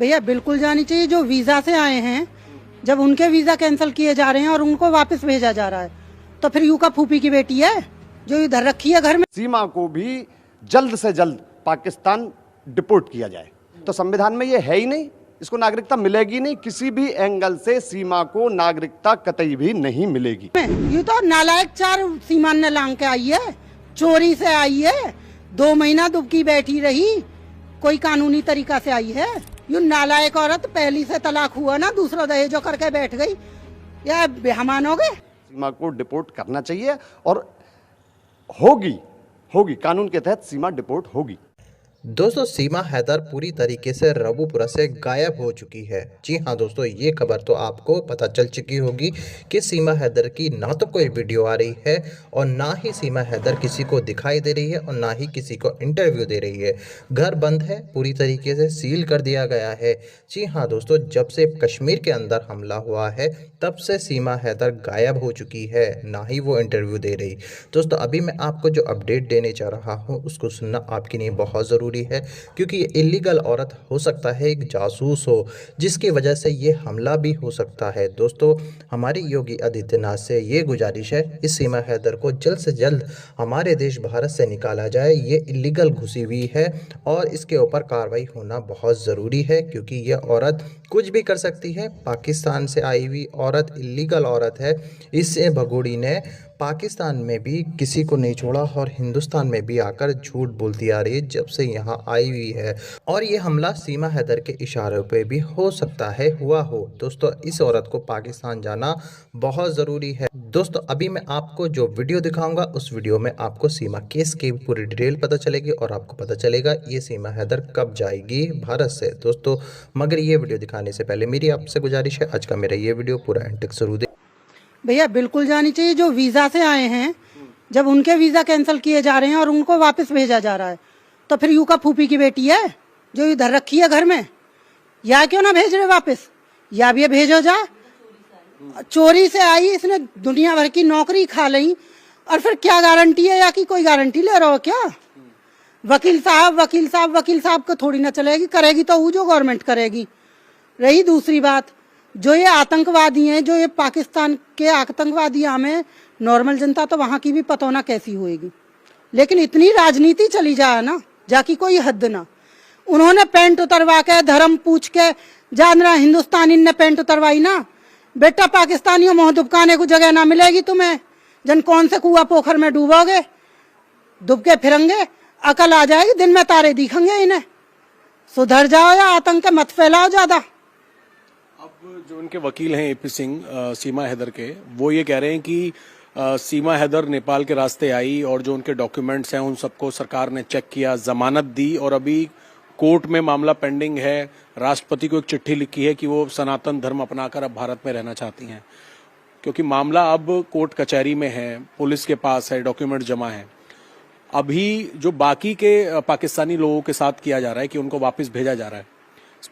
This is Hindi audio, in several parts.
भैया बिल्कुल जानी चाहिए। जो वीजा से आए हैं, जब उनके वीजा कैंसिल किए जा रहे हैं और उनको वापस भेजा जा रहा है, तो फिर यू का फूफी की बेटी है जो इधर रखी है घर में। सीमा को भी जल्द से जल्द पाकिस्तान डिपोर्ट किया जाए। तो संविधान में ये है ही नहीं, इसको नागरिकता मिलेगी नहीं, किसी भी एंगल से सीमा को नागरिकता कतई भी नहीं मिलेगी। ये तो नालायक 4 सीमा ने लांग के आई है, चोरी से आई है, 2 महीना दुबकी बैठी रही, कोई कानूनी तरीका से आई है। ये नालायक औरत पहली से तलाक हुआ ना, दूसरा दहेज करके बैठ गई, या बेहमान हो गए। सीमा को डिपोर्ट करना चाहिए और होगी कानून के तहत सीमा डिपोर्ट होगी। दोस्तों, सीमा हैदर पूरी तरीके से रबूपुरा से गायब हो चुकी है। जी हाँ दोस्तों, ये खबर तो आपको पता चल चुकी होगी कि सीमा हैदर की ना तो कोई वीडियो आ रही है और ना ही सीमा हैदर किसी को दिखाई दे रही है और ना ही किसी को इंटरव्यू दे रही है। घर बंद है, पूरी तरीके से सील कर दिया गया है। जी हाँ दोस्तों, जब से कश्मीर के अंदर हमला हुआ है तब से सीमा हैदर गायब हो चुकी है, ना ही वो इंटरव्यू दे रही। दोस्तों, अभी मैं आपको जो अपडेट देने जा रहा हूँ उसको सुनना आपके लिए बहुत ज़रूरी है, क्योंकि ये इलीगल औरत हो सकता है, एक जासूस हो, जिसकी वजह से ये हमला भी हो सकता है। दोस्तों, हमारी योगी आदित्यनाथ से ये गुजारिश है, इस सीमा हैदर को जल्द से जल्द हमारे देश भारत से निकाला जाए। ये इलीगल घुसी हुई है और इसके ऊपर कार्रवाई होना बहुत ज़रूरी है, क्योंकि ये औरत कुछ भी कर सकती है। पाकिस्तान से आई हुई औरत इलीगल औरत है। इससे भगोड़ी ने पाकिस्तान में भी किसी को नहीं छोड़ा और हिंदुस्तान में भी आकर झूठ बोलती आ रही है जब से यहाँ आई हुई है। और ये हमला सीमा हैदर के इशारे पे भी हो सकता है हुआ हो। दोस्तों, इस औरत को पाकिस्तान जाना बहुत ज़रूरी है। दोस्तों, अभी मैं आपको जो वीडियो दिखाऊंगा उस वीडियो में आपको सीमा केस की पूरी डिटेल पता चलेगी और आपको पता चलेगा ये सीमा हैदर कब जाएगी भारत से। दोस्तों, मगर ये वीडियो दिखाने से पहले मेरी आपसे गुजारिश है, आज का मेरा ये वीडियो पूरा एंड तक जरूर भैया बिल्कुल जानी चाहिए। जो वीजा से आए हैं, जब उनके वीजा कैंसिल किए जा रहे हैं और उनको वापस भेजा जा रहा है, तो फिर यू का फूफी की बेटी है जो इधर रखी है घर में, या क्यों ना भेज रहे वापस, या भी भेजो जा। चोरी से आई, इसने दुनिया भर की नौकरी खा ली, और फिर क्या गारंटी है, या कि कोई गारंटी ले रहे हो क्या? वकील साहब को थोड़ी ना चलेगी, करेगी तो वो जो गवर्नमेंट करेगी। रही दूसरी बात, जो ये आतंकवादी हैं, जो ये पाकिस्तान के आतंकवादी हमें नॉर्मल जनता तो वहां की भी पता होना कैसी होएगी, लेकिन इतनी राजनीति चली जाए ना, जाकी कोई हद ना। उन्होंने पेंट उतरवा के, धर्म पूछ के, जान रहा हिंदुस्तानी ने पेंट उतरवाई ना, बेटा पाकिस्तानियों मुँह दुबकाने को जगह ना मिलेगी तुम्हें। जन कौन से कुआ पोखर में डूबोगे, दुबके फिरेंगे, अकल आ जाएगी, दिन में तारे दिखेंगे इन्हें। सुधर जाओ या आतंक मत फैलाओ ज्यादा। अब जो उनके वकील हैं एपी सिंह सीमा हैदर के, वो ये कह रहे हैं कि सीमा हैदर नेपाल के रास्ते आई और जो उनके डॉक्यूमेंट्स हैं उन सबको सरकार ने चेक किया, जमानत दी और अभी कोर्ट में मामला पेंडिंग है। राष्ट्रपति को एक चिट्ठी लिखी है कि वो सनातन धर्म अपनाकर अब भारत में रहना चाहती हैं, क्योंकि मामला अब कोर्ट कचहरी में है, पुलिस के पास है, डॉक्यूमेंट जमा है। अभी जो बाकी के पाकिस्तानी लोगों के साथ किया जा रहा है कि उनको वापस भेजा जा रहा है,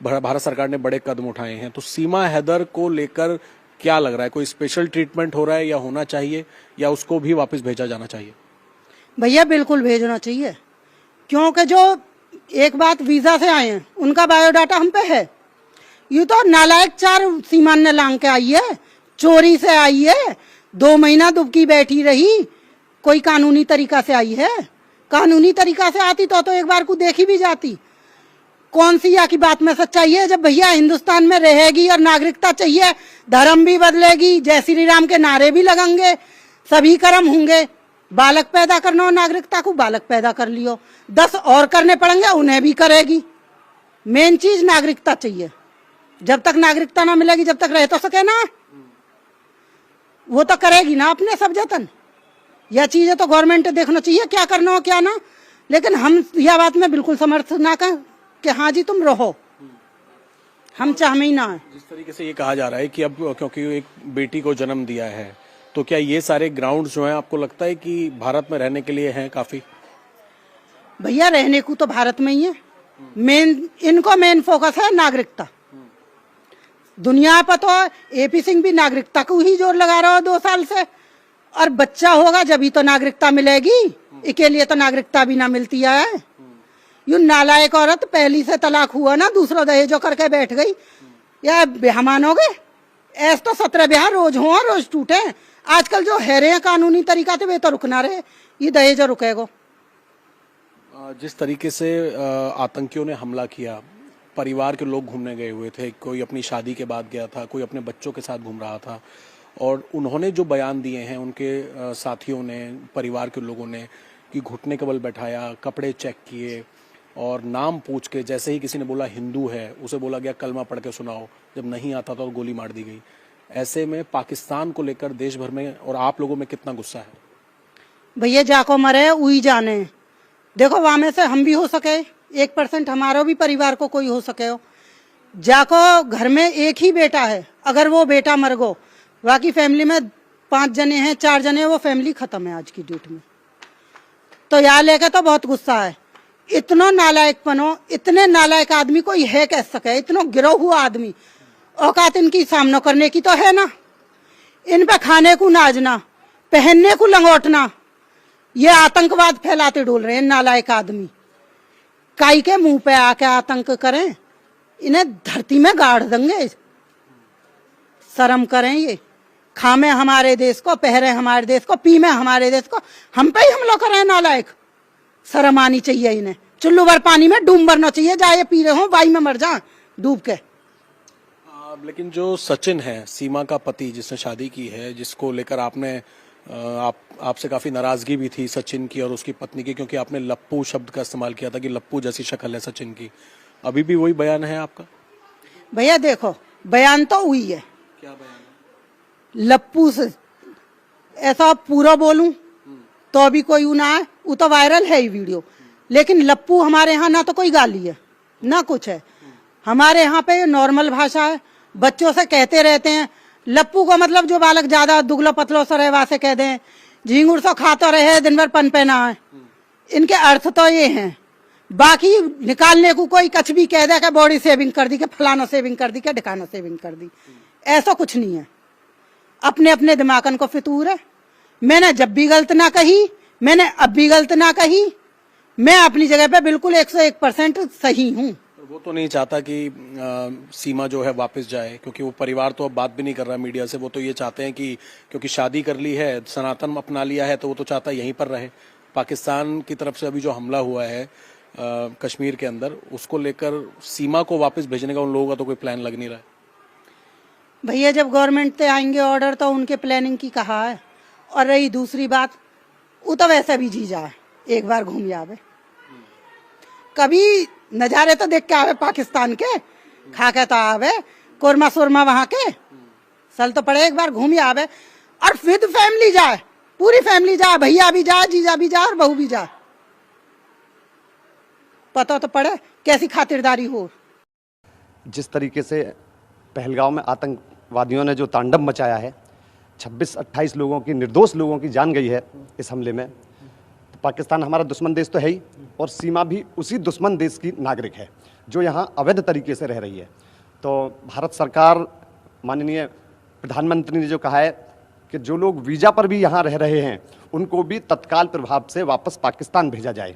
भारत सरकार ने बड़े कदम उठाए हैं। तो सीमा हैदर को लेकर क्या लग रहा है, कोई स्पेशल ट्रीटमेंट हो रहा है या होना चाहिए, या उसको भी वापस भेजा जाना चाहिए? भैया बिल्कुल भेजना चाहिए, क्योंकि जो एक बात वीजा से आए हैं उनका बायोडाटा हम पे है। ये तो नालायक 4 सीमा ने लांग के आई है, चोरी से आई है, 2 महीना दुबकी बैठी रही, कोई कानूनी तरीका से आई है। कानूनी तरीका से आती तो एक बार को देखी भी जाती। कौन सी या की बात में सच्चाई है? जब भैया हिंदुस्तान में रहेगी और नागरिकता चाहिए, धर्म भी बदलेगी, जय श्री राम के नारे भी लगेंगे, सभी कर्म होंगे। बालक पैदा करना हो नागरिकता को, बालक पैदा कर लियो, 10 और करने पड़ेंगे, उन्हें भी करेगी। मेन चीज नागरिकता चाहिए। जब तक नागरिकता ना मिलेगी, जब तक रह तो सके ना, वो तो करेगी ना अपने सब जतन। यह चीजें तो गवर्नमेंट देखना चाहिए क्या करना हो क्या ना, लेकिन हम यह बात में बिल्कुल समर्थ ना कर कि हाँ जी तुम रहो, हम चाहते ही ना है। जिस तरीके से ये कहा जा रहा है कि अब क्योंकि एक बेटी को जन्म दिया है, तो क्या ये सारे ग्राउंड जो हैं आपको लगता है कि भारत में रहने के लिए हैं काफी? भैया रहने को तो भारत में ही है, इनको मेन फोकस है नागरिकता। दुनिया पर तो एपी सिंह भी नागरिकता को ही जोर लगा रहा हो 2 साल से, और बच्चा होगा जब ही तो नागरिकता मिलेगी, इसके लिए तो नागरिकता भी ना मिलती है। यू नालायक औरत पहली से तलाक हुआ ना, दूसरा दहेजो करके बैठ गई, या ब्याह मानोगे? ऐसे तो 17 ब्याह रोज हो और रोज टूटे। आजकल जो है रहे हैं कानूनी तरीका से वे तो रुकना रहे, ये दहेजो रुकेगो। जिस तरीके से आतंकियों ने हमला किया, परिवार के लोग घूमने गए हुए थे, कोई अपनी शादी के बाद गया था, कोई अपने बच्चों के साथ घूम रहा था, और उन्होंने जो बयान दिए हैं उनके साथियों ने, परिवार के लोगों ने, कि घुटने के बल बैठाया, कपड़े चेक किए और नाम पूछ के, जैसे ही किसी ने बोला हिंदू है उसे बोला गया कलमा पढ़ के सुनाओ, जब नहीं आता तो गोली मार दी गई। ऐसे में पाकिस्तान को लेकर देश भर में और आप लोगों में कितना गुस्सा है? भैया जाको मरे उई जाने। देखो वहां में से हम भी हो सके, 1% हमारा भी परिवार को कोई हो सके हो। जाको घर में एक ही बेटा है, अगर वो बेटा मर गो, बाकी फैमिली में 5 जने हैं, 4 जने हैं, वो फैमिली खत्म है आज की डेट में। तो यहाँ लेके तो बहुत गुस्सा है। इतना नालायकपनो, इतने नालायक आदमी कोई है कह सके, इतना गिरा हुआ आदमी, औकात इनकी सामना करने की तो है ना। इन पे खाने को नाचना, पहनने को लंगोटना, ये आतंकवाद फैलाते डोल रहे हैं नालायक आदमी। काई के मुंह पे आके आतंक करें, इन्हें धरती में गाड़ देंगे। शर्म करें, ये खामे हमारे देश को, पहरे हमारे देश को, पीमे हमारे देश को, हम पे ही हमला करें नालायक। शर्म आनी चाहिए इन्हें। चुल्लू भर पानी में डूब मरना चाहिए, जाए पी रहे हो बाई में मर जा डूब के। लेकिन जो सचिन है, सीमा का पति, जिसने शादी की है, जिसको लेकर आपने आपसे काफी नाराजगी भी थी सचिन की और उसकी पत्नी की, क्योंकि आपने लप्पू शब्द का इस्तेमाल किया था कि लप्पू जैसी शक्ल है सचिन की, अभी भी वही बयान है आपका? भैया देखो, बयान तो हुई है। क्या बयान है? लप्पू से ऐसा पूरा बोलूं तो अभी कोई ना है, वो तो वायरल है ही वीडियो। लेकिन लप्पू हमारे यहाँ ना तो कोई गाली है ना कुछ है, हमारे यहाँ पे नॉर्मल भाषा है। बच्चों से कहते रहते हैं लप्पू को, मतलब जो बालक ज्यादा दुगलो पतलो सा रहे से कह दें, झींगुर सो खाता रहे दिन भर पन पे ना है। इनके अर्थ तो ये हैं। बाकी निकालने को कोई कुछ भी कह दे कि बॉडी सेविंग कर दी, कि फलाना सेविंग कर दी, कि ढिकाना सेविंग कर दी, ऐसा कुछ नहीं है। अपने अपने दिमागन को फितूर है। मैंने जब भी गलत ना कही, मैंने अब भी गलत ना कही। मैं अपनी जगह पे बिल्कुल 101% सही हूँ। वो तो नहीं चाहता कि सीमा जो है वापस जाए, क्योंकि वो परिवार तो अब बात भी नहीं कर रहा मीडिया से। वो तो ये चाहते हैं कि क्योंकि शादी कर ली है, सनातन अपना लिया है, तो वो तो चाहता है यहीं पर रहे। पाकिस्तान की तरफ से अभी जो हमला हुआ है कश्मीर के अंदर, उसको लेकर सीमा को वापस भेजने का उन लोगों का तो कोई प्लान लग नहीं रहा है। भैया जब गवर्नमेंट से आएंगे ऑर्डर तो उनके प्लानिंग की कहा है। और रही दूसरी बात, वो तो वैसे भी जी जाए, एक बार घूम आवे, कभी नजारे तो देख के आवे पाकिस्तान के, खा के तो आवे कोरमा सोरमा वहां के, सल तो पड़े एक बार घूम आवे। और फिर फैमिली जाए, पूरी फैमिली जाए, भैया भी जाए, जीजा भी जाए और बहू भी जाए, पता तो पड़े कैसी खातिरदारी हो। जिस तरीके से पहलगांव में आतंकवादियों ने जो तांडव मचाया है, 26-28 लोगों की, निर्दोष लोगों की जान गई है इस हमले में। तो पाकिस्तान हमारा दुश्मन देश तो है ही, और सीमा भी उसी दुश्मन देश की नागरिक है जो यहाँ अवैध तरीके से रह रही है। तो भारत सरकार, माननीय प्रधानमंत्री ने जो कहा है कि जो लोग वीज़ा पर भी यहाँ रह रहे हैं उनको भी तत्काल प्रभाव से वापस पाकिस्तान भेजा जाए।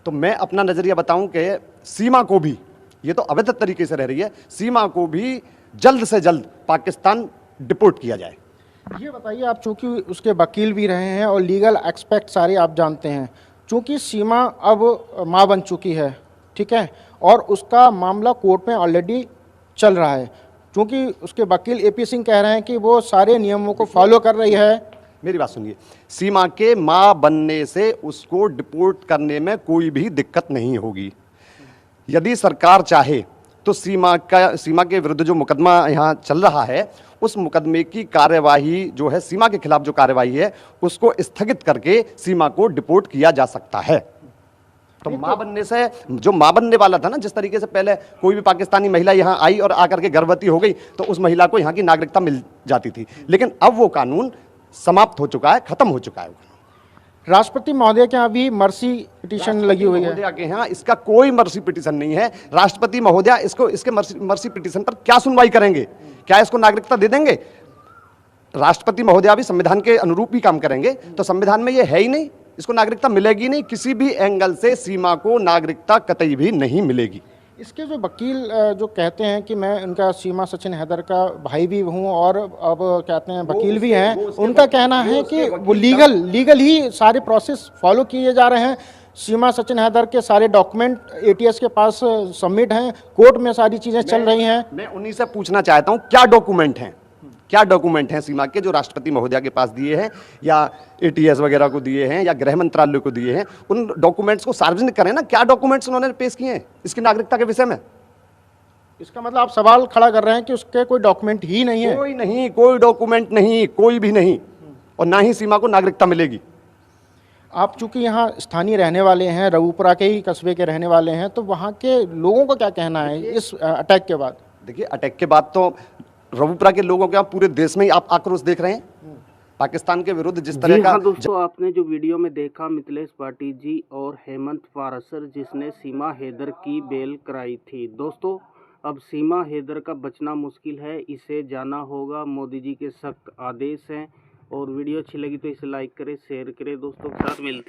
तो मैं अपना नज़रिया बताऊं कि सीमा को भी, ये तो अवैध तरीके से रह रही है, सीमा को भी जल्द से जल्द पाकिस्तान डिपोर्ट किया जाए। ये बताइए, आप चूंकि उसके वकील भी रहे हैं और लीगल एस्पेक्ट सारे आप जानते हैं, चूंकि सीमा अब माँ बन चुकी है, ठीक है, और उसका मामला कोर्ट में ऑलरेडी चल रहा है, चूंकि उसके वकील एपी सिंह कह रहे हैं कि वो सारे नियमों को फॉलो कर रही है। मेरी बात सुनिए, सीमा के माँ बनने से उसको डिपोर्ट करने में कोई भी दिक्कत नहीं होगी। यदि सरकार चाहे तो सीमा के विरुद्ध जो मुकदमा यहाँ चल रहा है, उस मुकदमे की कार्यवाही जो है, सीमा के खिलाफ जो कार्यवाही है, उसको स्थगित करके सीमा को डिपोर्ट किया जा सकता है। तो मां बनने से, जो मां बनने वाला था ना, जिस तरीके से पहले कोई भी पाकिस्तानी महिला यहाँ आई और आकर के गर्भवती हो गई तो उस महिला को यहाँ की नागरिकता मिल जाती थी, लेकिन अब वो कानून समाप्त हो चुका है, खत्म हो चुका है। राष्ट्रपति महोदय के यहाँ भी मर्सी पिटीशन लगी हुई है। महोदया के यहाँ इसका कोई मर्सी पिटीशन नहीं है। राष्ट्रपति महोदया इसके मर्सी पिटीशन पर क्या सुनवाई करेंगे? क्या इसको नागरिकता दे देंगे? राष्ट्रपति महोदया भी संविधान के अनुरूप ही काम करेंगे। तो संविधान में ये है ही नहीं इसको नागरिकता मिलेगी नहीं, किसी भी एंगल से सीमा को नागरिकता कतई भी नहीं मिलेगी। इसके जो वकील जो कहते हैं कि मैं उनका सीमा सचिन हैदर का भाई भी हूं और अब कहते हैं वकील भी हैं, उनका कहना है कि वो लीगल ही सारे प्रोसेस फॉलो किए जा रहे हैं। सीमा सचिन हैदर के सारे डॉक्यूमेंट एटीएस के पास सबमिट हैं, कोर्ट में सारी चीज़ें चल रही हैं। मैं उन्हीं से पूछना चाहता हूं, क्या डॉक्यूमेंट हैं, क्या डॉक्यूमेंट हैं सीमा के जो राष्ट्रपति महोदया के पास दिए हैं या एटीएस वगैरह को दिए हैं या गृह मंत्रालय को दिए हैं? उन डॉक्यूमेंट्स को सार्वजनिक करें ना, क्या डॉक्यूमेंट्स उन्होंने पेश किए हैं इसकी नागरिकता के विषय में? इसका मतलब आप सवाल खड़ा कर रहे हैं कि उसके कोई डॉक्यूमेंट ही नहीं है? कोई नहीं, कोई डॉक्यूमेंट नहीं, कोई भी नहीं, और ना ही सीमा को नागरिकता मिलेगी। आप चूंकि यहाँ स्थानीय रहने वाले हैं, रघुपुरा के ही कस्बे के रहने वाले हैं, तो वहाँ के लोगों का क्या कहना है इस अटैक के बाद? देखिए, अटैक के बाद तो रघुपुरा के लोगों के पूरे देश में ही आप आक्रोश देख रहे हैं पाकिस्तान के विरुद्ध जिस तरह का। हाँ दोस्तों, आपने जो वीडियो में देखा मिथिलेश पाटिल जी और हेमंत पाराशर जिसने सीमा हैदर की बेल कराई थी। दोस्तों, अब सीमा हैदर का बचना मुश्किल है, इसे जाना होगा। मोदी जी के सख्त आदेश हैं। और वीडियो अच्छी लगी तो इसे लाइक करें, शेयर करें, दोस्तों के साथ मिलते हैं।